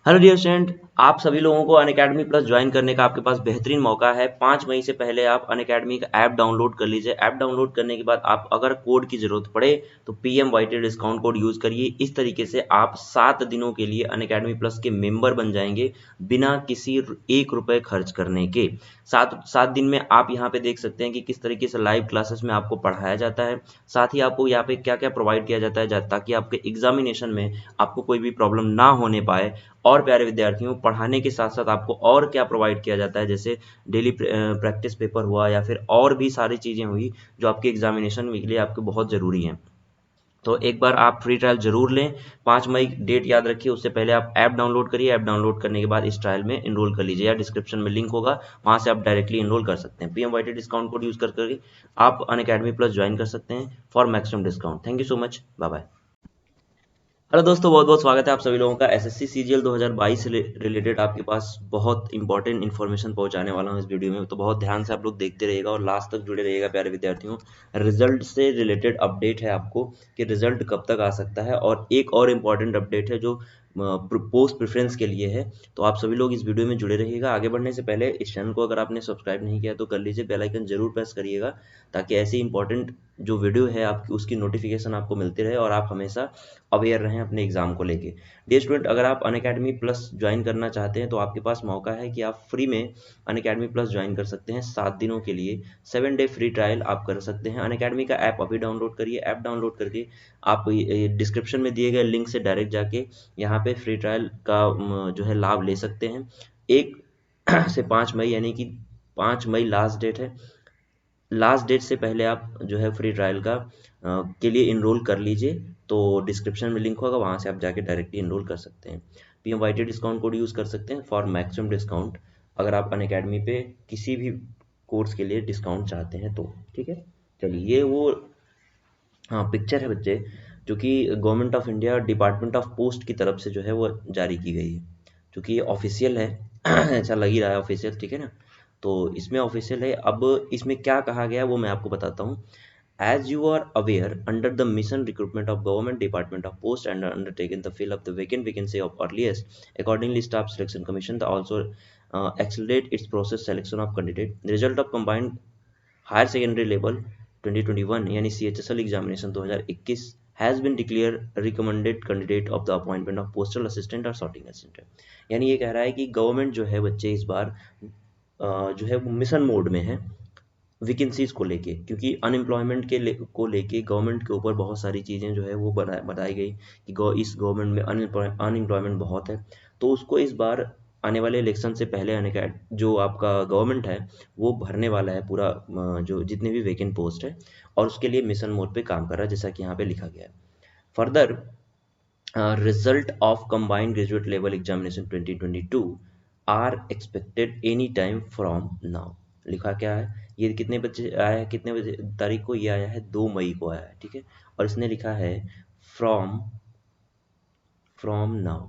Hello dear student, आप सभी लोगों को अनअकैडमी प्लस ज्वाइन करने का आपके पास बेहतरीन मौका है। 5 मई से पहले आप अनअकैडमी का ऐप डाउनलोड कर लीजिए। ऐप डाउनलोड करने के बाद आप अगर कोड की ज़रूरत पड़े तो PMYT डिस्काउंट कोड यूज़ करिए। इस तरीके से आप 7 दिनों के लिए अनअकैडमी प्लस के मेंबर बन जाएंगे बिना किसी 1 रुपये खर्च करने के। सात सात दिन में आप यहाँ पे देख सकते हैं कि किस तरीके से लाइव क्लासेस में आपको पढ़ाया जाता है। साथ ही आपको यहाँ पे क्या क्या प्रोवाइड किया जाता है ताकि आपके एग्जामिनेशन में आपको कोई भी प्रॉब्लम ना होने पाए। और प्यारे विद्यार्थियों, पढ़ाने के साथ साथ आपको और क्या प्रोवाइड किया जाता है, जैसे डेली प्रैक्टिस पेपर हुआ या फिर और भी सारी चीज़ें हुई जो आपके एग्जामिनेशन के लिए आपके बहुत ज़रूरी हैं। तो एक बार आप फ्री ट्रायल जरूर लें। 5 मई डेट याद रखिए, उससे पहले आप ऐप डाउनलोड करिए। ऐप डाउनलोड करने के बाद इस ट्रायल में इनरोल कर लीजिए, या डिस्क्रिप्शन में लिंक होगा, वहां से आप डायरेक्टली इनरोल कर सकते हैं। PMYT डिस्काउंट कोड यूज करके आप अनअकैडमी प्लस ज्वाइन कर सकते हैं for maximum discount. Thank you so much, bye bye. Hello दोस्तों, बहुत बहुत स्वागत है आप सभी लोगों का। SSC CGL 2022 से रिलेटेड आपके पास बहुत इंपॉर्टेंट इन्फॉर्मेशन पहुंचाने वाला हूं इस वीडियो में, तो बहुत ध्यान से आप लोग देखते रहिएगा और लास्ट तक जुड़े रहिएगा प्यारे विद्यार्थियों। रिजल्ट से रिलेटेड अपडेट है आपको कि रिजल्ट कब तक आ सकता है, और एक और इम्पॉर्टेंट अपडेट है जो पोस्ट प्रेफरेंस के लिए है। तो आप सभी लोग इस वीडियो में जुड़े रहिएगा। आगे बढ़ने से पहले इस चैनल को अगर आपने सब्सक्राइब नहीं किया तो कर लीजिए, बेल आइकन जरूर प्रेस करिएगा ताकि ऐसी इंपॉर्टेंट जो वीडियो है आपकी उसकी नोटिफिकेशन आपको मिलती रहे और आप हमेशा अवेयर रहें अपने एग्जाम को लेके। डियर स्टूडेंट, अगर आप अनअकैडमी प्लस ज्वाइन करना चाहते हैं तो आपके पास मौका है कि आप फ्री में अनअकैडमी प्लस ज्वाइन कर सकते हैं 7 दिनों के लिए। 7 डे फ्री ट्रायल आप कर सकते हैं। अनअकैडमी का ऐप अभी डाउनलोड करिए। ऐप डाउनलोड करके आप डिस्क्रिप्शन में दिए गए लिंक से डायरेक्ट जाके यहाँ पे फ्री ट्रायल का जो है लाभ ले सकते हैं। 1 से 5 मई, यानी कि 5 मई लास्ट डेट है। लास्ट डेट से पहले आप जो है फ्री ट्रायल का के लिए इनरोल कर लीजिए। तो डिस्क्रिप्शन में लिंक होगा, वहाँ से आप जाके डायरेक्टली इनरोल कर सकते हैं। PMYT डिस्काउंट कोड यूज़ कर सकते हैं फॉर मैक्सिमम डिस्काउंट, अगर आप अनअकैडमी पे किसी भी कोर्स के लिए डिस्काउंट चाहते हैं तो। ठीक है, चलिए, ये वो हाँ पिक्चर है बच्चे, जो कि government of India department of post की तरफ से जो है वो जारी की गई है, क्योंकि ये ऑफिशियल है। ऐसा लग ही रहा है ऑफिशियल, ठीक है ना। तो इसमें ऑफिशियल है। अब इसमें क्या कहा गया है वो मैं आपको बताता हूँ। As you are aware, under the mission recruitment of Government Department of Post and undertaken the fill of the vacant vacancy of earliest, accordingly, Staff Selection Commission the also accelerate its process selection of candidate. The result of combined higher secondary level 2021 यानी CHSL examination 2021 has been declare recommended candidate of the appointment of postal assistant और sorting assistant. यानी ये कह रहा है कि government जो है बच्चे इस बार जो है वो मिशन मोड में है वैकेंसीज को लेके, क्योंकि अनएम्प्लॉयमेंट को लेके गवर्नमेंट के ऊपर बहुत सारी चीज़ें जो है वो बताई गई कि इस गवर्नमेंट में अनएम्प्लॉयमेंट बहुत है। तो उसको इस बार आने वाले इलेक्शन से पहले जो आपका गवर्नमेंट है वो भरने वाला है पूरा जो जितने भी वैकेंट पोस्ट है, और उसके लिए मिशन मोड पे काम कर रहा है, जैसा कि यहाँ पे लिखा गया है। Further, result of combined graduate level examination 2022 are expected any time from now. लिखा क्या है, ये कितने बजे आया है, कितने बजे तारीख को ये आया है, 2 मई को आया है, ठीक है। और इसने लिखा है फ्रॉम फ्रॉम नाउ,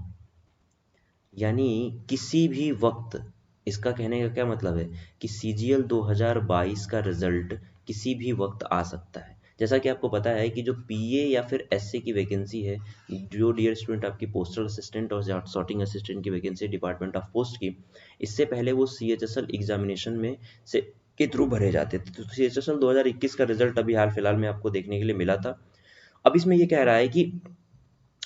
यानी किसी भी वक्त। इसका कहने का क्या मतलब है कि CGL 2022 का रिजल्ट किसी भी वक्त आ सकता है। जैसा कि आपको पता है कि जो PA या फिर SC की वैकेंसी है, जो डियर स्टूडेंट आपकी पोस्टल असिस्टेंट और सॉर्टिंग असिस्टेंट की वैकेंसी डिपार्टमेंट ऑफ पोस्ट की, इससे पहले वो CHSL एग्जामिनेशन में से के थ्रू भरे जाते थे। तो CHSL 2021 का रिजल्ट अभी हाल फिलहाल में आपको देखने के लिए मिला था। अब इसमें ये कह रहा है कि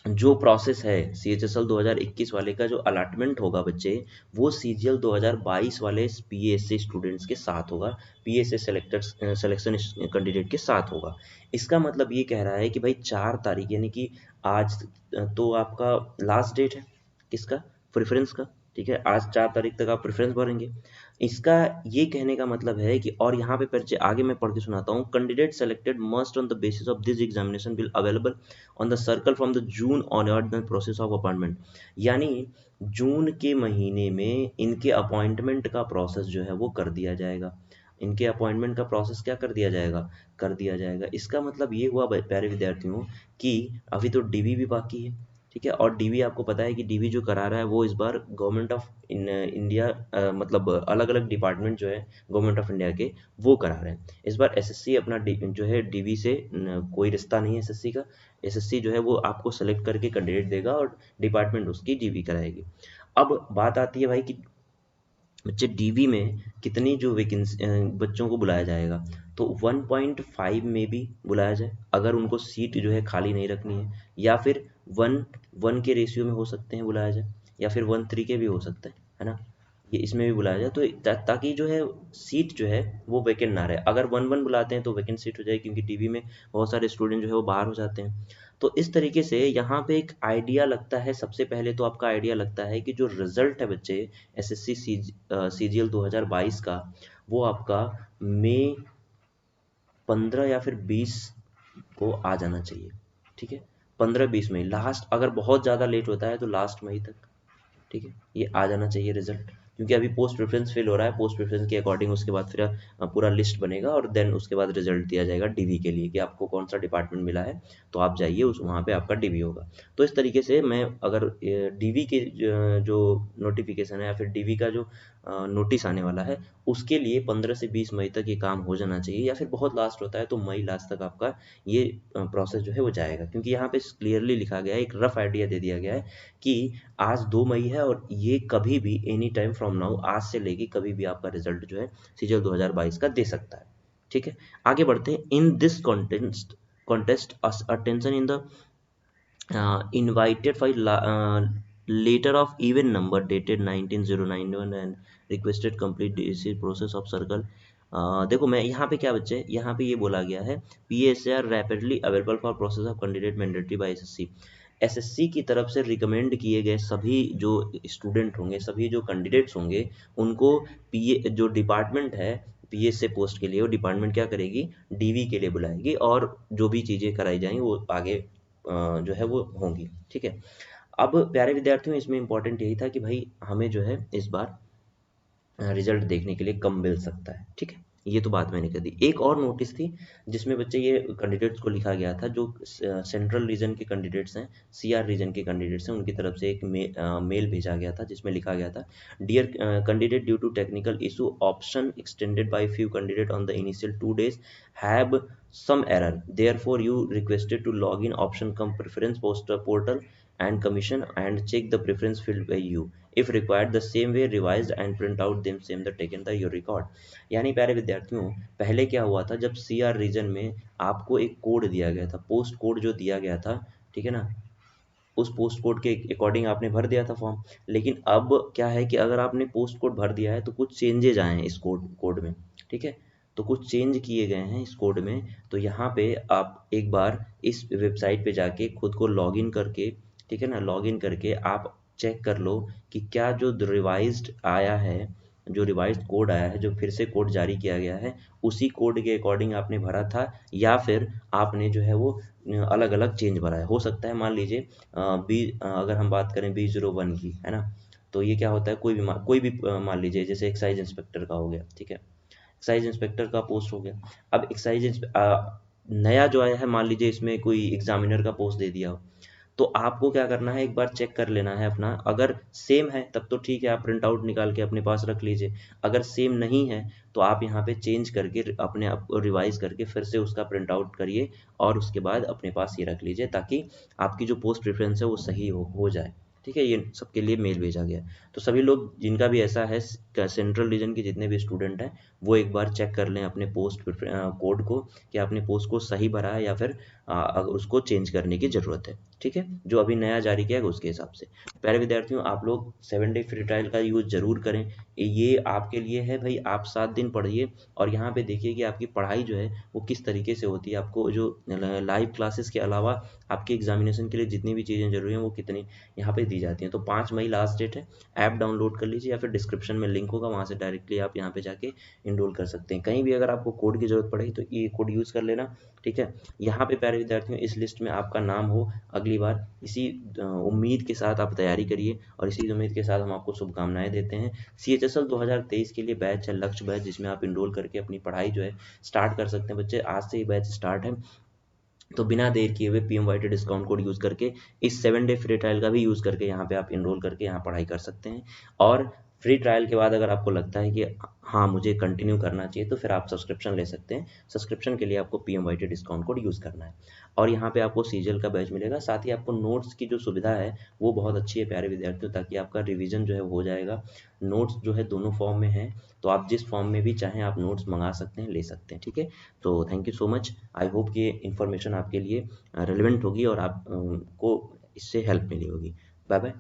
जो प्रोसेस है CHSL 2021 वाले का, जो अलॉटमेंट होगा बच्चे, वो CGL 2022 वाले PSC स्टूडेंट्स के साथ होगा, PSC सिलेक्शन कैंडिडेट के साथ होगा। इसका मतलब ये कह रहा है कि भाई 4 तारीख, यानी कि आज तो आपका लास्ट डेट है किसका, प्रेफरेंस का, ठीक है। आज 4 तारीख तक आप प्रेफरेंस भरेंगे। इसका ये कहने का मतलब है कि, और यहाँ पे परिचय आगे मैं पढ़ के सुनाता हूँ, candidate selected must on the basis of this examination will available on the circle from the June onward the process of appointment. यानी जून के महीने में इनके अपॉइंटमेंट का प्रोसेस जो है वो कर दिया जाएगा। इनके अपॉइंटमेंट का प्रोसेस क्या कर दिया जाएगा, कर दिया जाएगा। इसका मतलब ये हुआ प्यारे विद्यार्थियों कि अभी तो DB भी बाकी है, ठीक है। और डीवी आपको पता है कि डीवी जो करा रहा है वो इस बार गवर्नमेंट ऑफ इंडिया, मतलब अलग अलग डिपार्टमेंट जो है गवर्नमेंट ऑफ इंडिया के वो करा रहे हैं। इस बार एसएससी अपना जो है डीवी से कोई रिश्ता नहीं है एसएससी का। एसएससी जो है वो आपको सेलेक्ट करके कैंडिडेट देगा और डिपार्टमेंट उसकी डीवी कराएगी। अब बात आती है भाई कि बच्चे डीवी में कितनी जो वैकेंसी बच्चों को बुलाया जाएगा। तो 1.5 में भी बुलाया जाए अगर उनको सीट जो है खाली नहीं रखनी है, या फिर 1:1 के रेशियो में हो सकते हैं बुलाया जाए, या फिर 1:3 के भी हो सकते हैं, है ना। ये इसमें भी बुलाया जाए तो ताकि जो है सीट जो है वो वैकेंट ना रहे। अगर 1:1 बुलाते हैं तो वैकेंट सीट हो जाए, क्योंकि डीवी में बहुत सारे स्टूडेंट जो है वो बाहर हो जाते हैं। तो इस तरीके से यहाँ पे एक आइडिया लगता है। सबसे पहले तो आपका आइडिया लगता है कि जो रिजल्ट है बच्चे एसएससी सीजीएल 2022 का, वो आपका मई 15 या फिर 20 को आ जाना चाहिए। ठीक है, 15-20 मई लास्ट, अगर बहुत ज़्यादा लेट होता है तो लास्ट मई तक। ठीक है, ये आ जाना चाहिए रिजल्ट, क्योंकि अभी पोस्ट प्रेफरेंस फिल हो रहा है। पोस्ट प्रेफरेंस के अकॉर्डिंग उसके बाद फिर पूरा लिस्ट बनेगा और देन उसके बाद रिजल्ट दिया जाएगा डीवी के लिए कि आपको कौन सा डिपार्टमेंट मिला है, तो आप जाइए उस वहाँ पे आपका डीवी होगा। तो इस तरीके से मैं अगर डीवी के जो नोटिफिकेशन है या फिर डीवी का जो नोटिस आने वाला है उसके लिए 15 से 20 मई तक ये काम हो जाना चाहिए, या फिर बहुत लास्ट होता है तो मई लास्ट तक आपका ये प्रोसेस जो है वो जाएगा। क्योंकि यहाँ पे क्लियरली लिखा गया है, एक रफ आइडिया दे दिया गया है कि आज 2 मई है और ये कभी भी एनी टाइम फ्रॉम नाउ, आज से लेके कभी भी आपका रिजल्ट जो है सीजीएल 2022 का दे सकता है। ठीक है, आगे बढ़ते हैं। In this contest attention in the invited for letter of even number dated 19091 and requested complete DC process of circle। देखो मैं यहाँ पे क्या बच्चे, यहाँ पे ये बोला गया है PSA are rapidly available for process of candidate mandatory by SSC. SSC की तरफ से रिकमेंड किए गए सभी जो स्टूडेंट होंगे, सभी जो कैंडिडेट्स होंगे, उनको पीए जो डिपार्टमेंट है पीएसए पोस्ट के लिए, वो डिपार्टमेंट क्या करेगी, डीवी के लिए बुलाएगी और जो भी चीज़ें कराई जाएंगी वो आगे जो है वो होंगी। ठीक है, अब प्यारे विद्यार्थियों इसमें इंपॉर्टेंट यही था कि भाई हमें जो है इस बार रिजल्ट देखने के लिए कम मिल सकता है। ठीक है, ये तो बात मैंने कर दी। एक और नोटिस थी जिसमें बच्चे ये कैंडिडेट्स को लिखा गया था, जो सेंट्रल रीजन के कैंडिडेट्स हैं, सीआर रीजन के कैंडिडेट्स हैं, उनकी तरफ से एक मेल भेजा गया था जिसमें लिखा गया था, dear candidate, due to technical issue option extended by few candidate on the initial 2 days have some error, therefore you requested to log in option come preference poster portal and commission and check the preference filled by you, if required the same way revised and print out them same the taken the your record। यानी प्यारे विद्यार्थियों, पहले क्या हुआ था, जब CR reason में आपको एक कोड दिया गया था, पोस्ट कोड जो दिया गया था, ठीक है ना, उस पोस्ट कोड के अकॉर्डिंग आपने भर दिया था फॉर्म। लेकिन अब क्या है कि अगर आपने पोस्ट कोड भर दिया है तो कुछ चेंजेज आए हैं इस कोड में। ठीक है, तो कुछ चेंज किए गए हैं इस कोड में। तो यहाँ पे आप एक बार इस वेबसाइट पे जाके खुद को लॉगिन करके, ठीक है ना, लॉगिन करके आप चेक कर लो कि क्या जो रिवाइज्ड आया है, जो रिवाइज्ड कोड आया है, जो फिर से कोड जारी किया गया है, उसी कोड के अकॉर्डिंग आपने भरा था, या फिर आपने जो है वो अलग अलग चेंज भरा है। हो सकता है मान लीजिए अगर हम बात करें B01 की, है ना, तो ये क्या होता है, कोई भी मान लीजिए जैसे एक्साइज इंस्पेक्टर का हो गया। ठीक है, एक्साइज इंस्पेक्टर का पोस्ट हो गया। अब नया जो आया है, मान लीजिए इसमें कोई एग्जामिनर का पोस्ट दे दिया हो, तो आपको क्या करना है, एक बार चेक कर लेना है अपना। अगर सेम है तब तो ठीक है, आप प्रिंट आउट निकाल के अपने पास रख लीजिए। अगर सेम नहीं है तो आप यहाँ पे चेंज करके अपने आप को रिवाइज करके फिर से उसका प्रिंट आउट करिए और उसके बाद अपने पास ये रख लीजिए, ताकि आपकी जो पोस्ट प्रेफरेंस है वो सही हो जाए। ठीक है, ये सबके लिए मेल भेजा गया। तो सभी लोग जिनका भी ऐसा है, सेंट्रल रीजन के जितने भी स्टूडेंट हैं, वो एक बार चेक कर लें अपने पोस्ट कोड को कि आपने पोस्ट को सही भरा है या फिर अगर उसको चेंज करने की ज़रूरत है। ठीक है, जो अभी नया जारी किया है उसके हिसाब से। प्यारे विद्यार्थियों, आप लोग 7 डे फ्री ट्रायल का यूज़ ज़रूर करें। ये आपके लिए है भाई, आप 7 दिन पढ़िए और यहाँ पे देखिए कि आपकी पढ़ाई जो है वो किस तरीके से होती है। आपको जो लाइव क्लासेस के अलावा आपके एग्जामिनेशन के लिए जितनी भी चीज़ें जरूरी हैं वो कितनी यहाँ पे दी जाती हैं। तो 5 मई लास्ट डेट है। ऐप डाउनलोड कर लीजिए या फिर डिस्क्रिप्शन में लिंक होगा, वहाँ से डायरेक्टली आप यहाँ पे जाके इनरोल कर सकते हैं। कहीं भी अगर आपको कोड की ज़रूरत पड़ेगी तो ये कोड यूज़ कर लेना। ठीक है, यहाँ पे प्यारे विद्यार्थियों इस लिस्ट में आपका नाम हो अगली बार, इसी उम्मीद के साथ आप तैयारी करिए और इसी उम्मीद के साथ हम आपको शुभकामनाएं देते हैं। CHSL 2023 के लिए बैच है लक्ष्य बैच, जिसमें आप इनरोल करके अपनी पढ़ाई जो है स्टार्ट कर सकते हैं। बच्चे आज से ही बैच स्टार्ट है। तो बिना देर किए हुए PMYT डिस्काउंट कोड यूज़ करके इस 7 डे फ्री ट्रायल का भी यूज़ करके यहाँ पे आप इनरोल करके यहाँ पढ़ाई कर सकते हैं। और फ्री ट्रायल के बाद अगर आपको लगता है कि हाँ मुझे कंटिन्यू करना चाहिए, तो फिर आप सब्सक्रिप्शन ले सकते हैं। सब्सक्रिप्शन के लिए आपको PMYT डिस्काउंट कोड यूज़ करना है। और यहाँ पे आपको सीजीएल का बैच मिलेगा, साथ ही आपको नोट्स की जो सुविधा है वो बहुत अच्छी है प्यारे विद्यार्थियों, ताकि आपका रिविजन जो है वो हो जाएगा। नोट्स जो है दोनों फॉर्म में है, तो आप जिस फॉर्म में भी चाहें आप नोट्स मंगा सकते हैं, ले सकते हैं। ठीक है, तो thank you so much. I hope कि ये इन्फॉर्मेशन आपके लिए रिलेवेंट होगी और आप को इससे हेल्प मिली होगी। Bye bye.